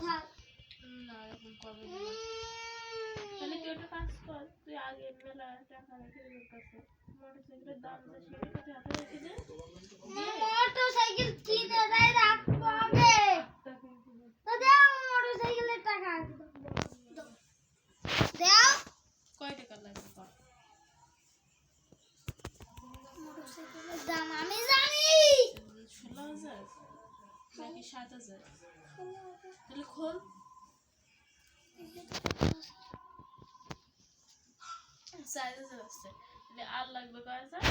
থাক না এরকম করবে না তাহলে তুই একটা কাজ কর তুই আগে মেলা টাকা রেখে তোর কাছে মোটরসাইকেলের দাম যা সেটা তুই হাতে রেখে দে মোটরসাইকেল কিনে দেয় রাখবো আগে তো দাও মোটরসাইকেলের টাকা দাও কয় টাকা লাগবে কর মোটরসাইকেলের দাম আমি জানি 16,000 নাকি 7,000 তাহলে খোল 4,000 আছে তাহলে আর লাগবে কয় হাজার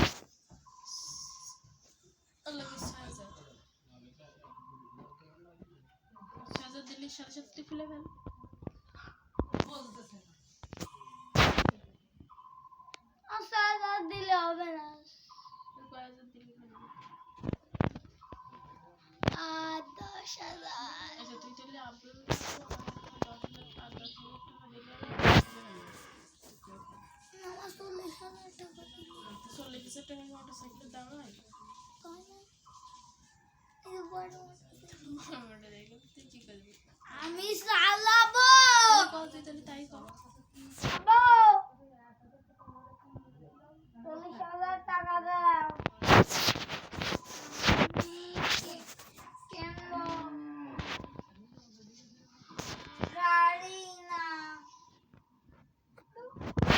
আর লাগবে 6,000 6,000 দিলে 7,500 খুলে ফেল আচ্ছা দিলে হবে না কয় হাজার দিলে ফেলবি 10,000 আচ্ছা তুই তাহলে আব্দুল 10,000 টাকা দিলে আমার 40,000 টাকা দিল 40,000 টাকা মোটরসাইকেলের দাম হয় তুই কি করবি আমি চালাবো তুই তাহলে তাই কর 40,000 টাকা দাও কেন গাড়ি না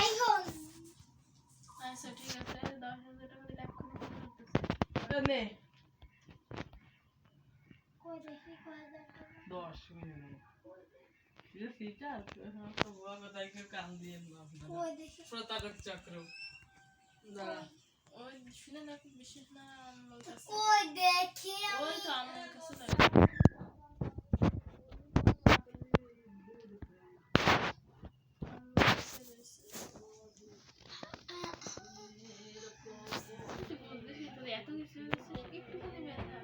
আইফোন আচ্ছা ঠিক আছে 10,000 টাকা দিলে এখন নে কই দেখি কয় হাজার টাকা 10 মিনিট ये सीटा हां तो वो बताई के काम दिए ना কই দেখি प्रतारक चक्र दादा ওই শুনে না খুব বিশেষ না আমার কাছে কই দেখি ওই তো আমার কাছে এত কিছু একটুখানি ব্যথা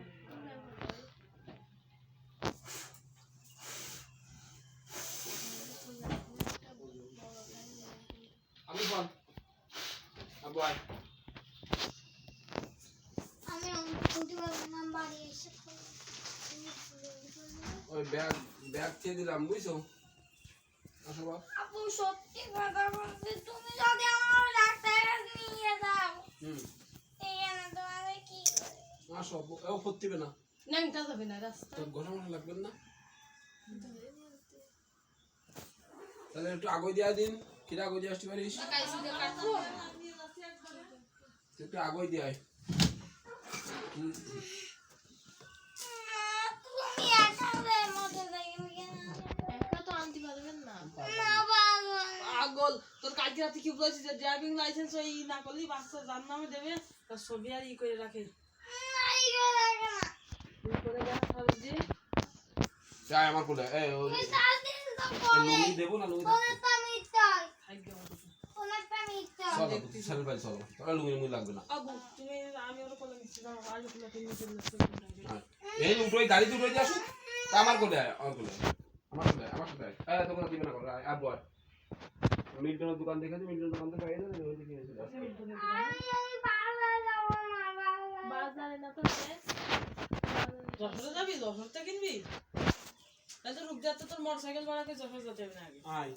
আমি বল আবু আয় আমি প্রতিবার বাড়ি এসে ওই ব্যাগ চেয়ে দিলাম বুঝছো আসো বাবা আপু সত্যি কথা বলতে তুমি যদি আমার ডাক্তারের কাছে নিয়ে যাও এখানে তোমাদের কি আসো ও করতে না ন্যাংটা যাবে না রাস্তা তোর ঘষা মশা লাগবে না তাহলে একটু আগে দিয়া দিন কিরা আগে দিয়ে আসতে পারিস একটু আগে দিয়ে আয় তুমি একা মোটরসাইকেল কেন একা তো আনতে পারবেন না না বাবা পাগল তোর কালকে রাতে কি বলেছিস যে ড্রাইভিং লাইসেন্স ওই না করলি বাচ্চা যার নামে দেবে তার ছবি আর ই করে রাখে নাই গো লাগে না ই করে দেখ সরজি যাই আমার কোলে এই তুমি সাল দিন তো পরে লুঙ্গি দেবো না লুঙ্গি কোনটা মিটাই থাকবে মতো কোনটা মিটাই চলো সামনে বাড়ি চলো তোরা লুঙ্গি লাগবে না আবু তুমি আমি ওর কোলে নিচ্ছি দাও আজ কোলে তিন মিনিট এই উঠোই গাড়ি উঠোই দিয়ে আসো আমার কোলে আয় আমার কোলে আমার সাথে আয় তোমরা দিবে না করে আবু আয় মিল্টনের দোকান দেখেছি মিল্টনের দোকান থেকে আইলে ওই দিকে এসে আমি বাবা যাব না বাবা বাজারে না তো যশোরে যাবি যশোরতে কিনবি তাহলে তো রূপজাতে তোর মোটরসাইকেল ভাড়াকে যশোর যেতে হবে না আগে আয়